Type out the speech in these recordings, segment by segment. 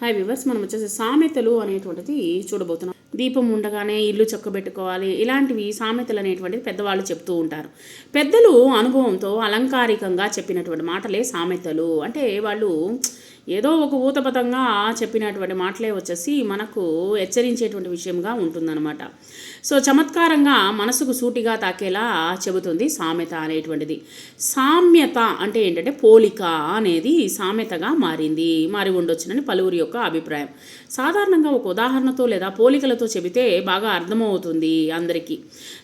Hi viewers, మనం వచ్చేసి సామెతలు అనేటువంటిది చూడబోతున్నాం. దీపం ఉండగానే ఇల్లు చక్కబెట్టుకోవాలి, ఇలాంటివి సామెతలు అనేటువంటిది పెద్దవాళ్ళు చెప్తూ ఉంటారు. పెద్దలు అనుభవంతో అలంకారికంగా చెప్పినటువంటి మాటలే సామెతలు. అంటే వాళ్ళు ఏదో ఒక ఊతపతంగా చెప్పినటువంటి మాటలే వచ్చేసి మనకు హెచ్చరించేటువంటి విషయంగా ఉంటుందన్నమాట. సో చమత్కారంగా మనసుకు సూటిగా తాకేలా చెబుతుంది సామెత అనేటువంటిది. సామ్యత అంటే ఏంటంటే పోలిక అనేది సామెతగా మారి ఉండొచ్చునని పలువురి యొక్క అభిప్రాయం. సాధారణంగా ఒక ఉదాహరణతో లేదా పోలికలతో చెబితే బాగా అర్థమవుతుంది అందరికీ.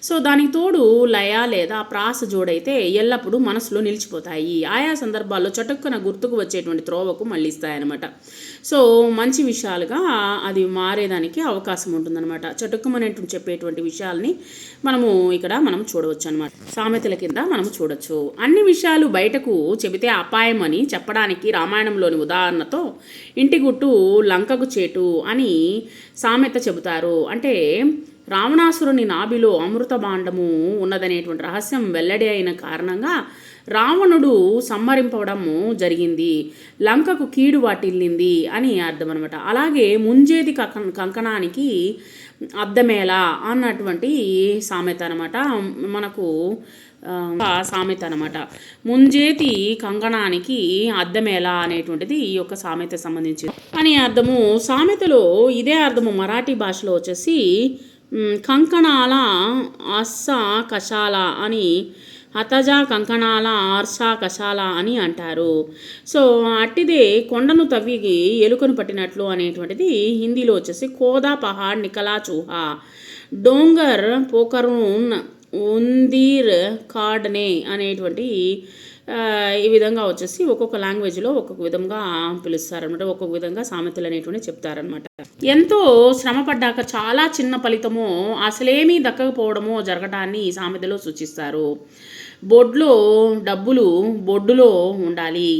సో దానికి తోడు లయ లేదా ప్రాస జోడైతే ఎల్లప్పుడూ మనసులో నిలిచిపోతాయి. ఆయా సందర్భాల్లో చటుక్కున గుర్తుకు వచ్చేటువంటి త్రోవకు మళ్ళిస్తాయన్నమాట. సో మంచి విషయాలుగా అది మారేదానికి అవకాశం ఉంటుందన్నమాట. చటుక్కుమనేటువంటి చెప్పేటువంటి విషయాల్ని మనం చూడవచ్చు అనమాట. సామెతల కింద మనం చూడొచ్చు. అన్ని విషయాలు బయటకు చెబితే అపాయం అని చెప్పడానికి రామాయణంలోని ఉదాహరణతో ఇంటి గుట్టు లంకకు చేటు అని సామెత చెబుతారు. అంటే రావణాసురుని నాభిలో అమృత భాండము ఉన్నదనేటువంటి రహస్యం వెల్లడి అయిన కారణంగా రావణుడు సంహరింపవడము జరిగింది, లంకకు కీడు వాటిల్లింది అని అర్థం అనమాట. అలాగే ముంజేది కంకణానికి అద్దమేలా అన్నటువంటి సామెత అనమాట. మనకు సామెత అనమాట. ముంజేతి కంకణానికి అద్దమేలా అనేటువంటిది ఈ యొక్క సామెత సంబంధించింది అని అర్థము. సామెతలో ఇదే అర్థము మరాఠీ భాషలో వచ్చేసి కంకణాల అస్స కషాల అని, హతజా కంకణాల ఆర్షా కషాల అని అంటారు. సో అట్టిదే కొండను తవ్వి ఎలుకను పట్టినట్లు అనేటువంటిది హిందీలో వచ్చేసి కోదా పహాడ్ నికలా చూహా, డోంగర్ పోకరూన్ ఉందీర్ కాడ్నే అనేటువంటి ఈ విధంగా వచ్చేసి ఒక్కొక్క లాంగ్వేజ్లో ఒక్కొక్క విధంగా పిలుస్తారనమాట. ఒక్కొక్క విధంగా సామెతలు అనేటువంటి చెప్తారనమాట. ఎంతో శ్రమపడ్డాక చాలా చిన్న ఫలితమో అసలేమీ దక్కకపోవడమో జరగడాన్ని ఈ సామెతలో సూచిస్తారు. బొడ్లో డబ్బులు బొడ్డులో ఉండాలి,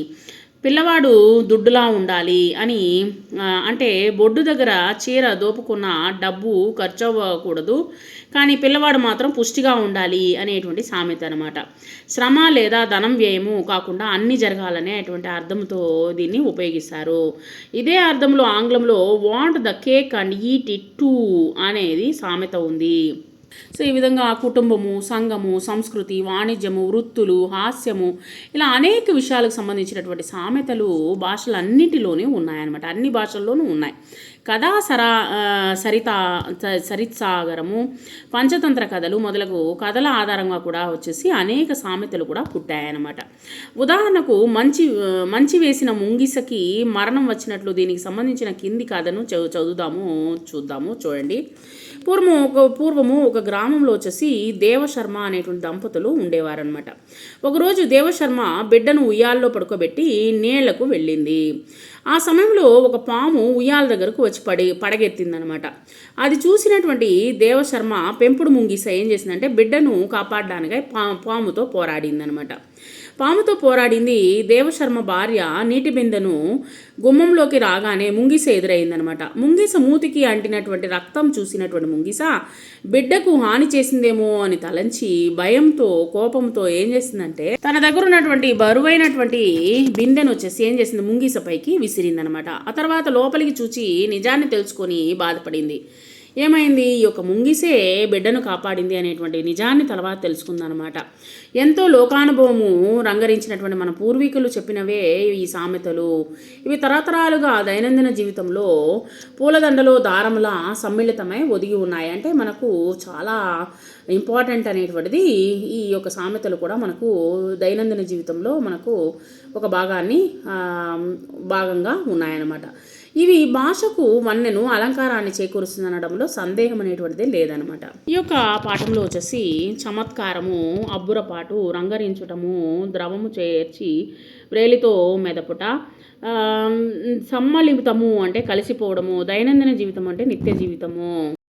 పిల్లవాడు దుడ్డులా ఉండాలి అని. అంటే బొడ్డు దగ్గర చీర దోపుకున్న డబ్బు ఖర్చు అవ్వకూడదు, కానీ పిల్లవాడు మాత్రం పుష్టిగా ఉండాలి అనేటువంటి సామెత అనమాట. శ్రమ లేదా ధనం వ్యయము కాకుండా అన్నీ జరగాలనేటువంటి అర్థంతో దీన్ని ఉపయోగిస్తారు. ఇదే అర్థంలో ఆంగ్లంలో want the cake and eat it two అనేది సామెత ఉంది. సో ఈ విధంగా కుటుంబము, సంఘము, సంస్కృతి, వాణిజ్యము, వృత్తులు, హాస్యము, ఇలా అనేక విషయాలకు సంబంధించినటువంటి సామెతలు భాషలన్నిటిలోనే ఉన్నాయన్నమాట. అన్ని భాషల్లోనూ ఉన్నాయి. కథా సరిత్సాగరము, పంచతంత్ర కథలు మొదలగు కథల ఆధారంగా కూడా వచ్చేసి అనేక సామెతలు కూడా పుట్టాయన్నమాట. ఉదాహరణకు మంచి వేసిన ముంగిసకి మరణం వచ్చినట్లు దీనికి సంబంధించిన కింది కథను చూడండి. పూర్వము ఒక గ్రామంలో వచ్చేసి దేవశర్మ అనేటువంటి దంపతులు ఉండేవారనమాట. ఒకరోజు దేవశర్మ బిడ్డను ఉయ్యాల్లో పడుకోబెట్టి నీళ్లకు వెళ్ళింది. ఆ సమయంలో ఒక పాము ఉయ్యాల దగ్గరకు వచ్చి పడగెత్తిందనమాట. అది చూసినటువంటి దేవశర్మ పెంపుడు ముంగిస ఏం చేసిందంటే బిడ్డను కాపాడడానికి పాముతో పోరాడిందనమాట. పాముతో పోరాడింది. దేవశర్మ భార్య నీటి బిందెను గుమ్మంలోకి రాగానే ముంగిస ఎదురైందనమాట. ముంగిస మూతికి అంటినటువంటి రక్తం చూసినటువంటి ముంగిస బిడ్డకు హాని చేసిందేమో అని తలంచి భయంతో కోపంతో ఏం చేసిందంటే తన దగ్గర ఉన్నటువంటి బరువైనటువంటి బిందెను వచ్చేసి ఏం చేసింది, ముంగిస పైకి విసిరిందనమాట. ఆ తర్వాత లోపలికి చూచి నిజాన్ని తెలుసుకొని బాధపడింది. ఏమైంది, ఈ యొక్క ముంగిసే బిడ్డను కాపాడింది అనేటువంటి నిజాన్ని తర్వాత తెలుసుకుందనమాట. ఎంతో లోకానుభవము రంగరించినటువంటి మన పూర్వీకులు చెప్పినవే ఈ సామెతలు. ఇవి తరతరాలుగా దైనందిన జీవితంలో పూలదండలో దారంలా సమ్మిళితమై ఒదిగి ఉన్నాయి. అంటే మనకు చాలా ఇంపార్టెంట్ అనేటువంటిది ఈ యొక్క సామెతలు కూడా మనకు దైనందిన జీవితంలో మనకు ఒక భాగంగా ఉన్నాయన్నమాట. ఇవి భాషకు వన్నెను, అలంకారాన్ని చేకూరుస్తుందనడంలో సందేహం అనేటువంటిది లేదనమాట. ఈ యొక్క పాఠంలో వచ్చేసి చమత్కారము, అబ్బురపాటు, రంగరించటము, ద్రవము చేర్చి వ్రేలితో మెదపుట, సమ్మలితము అంటే కలిసిపోవడము, దైనందిన జీవితం అంటే నిత్య జీవితము,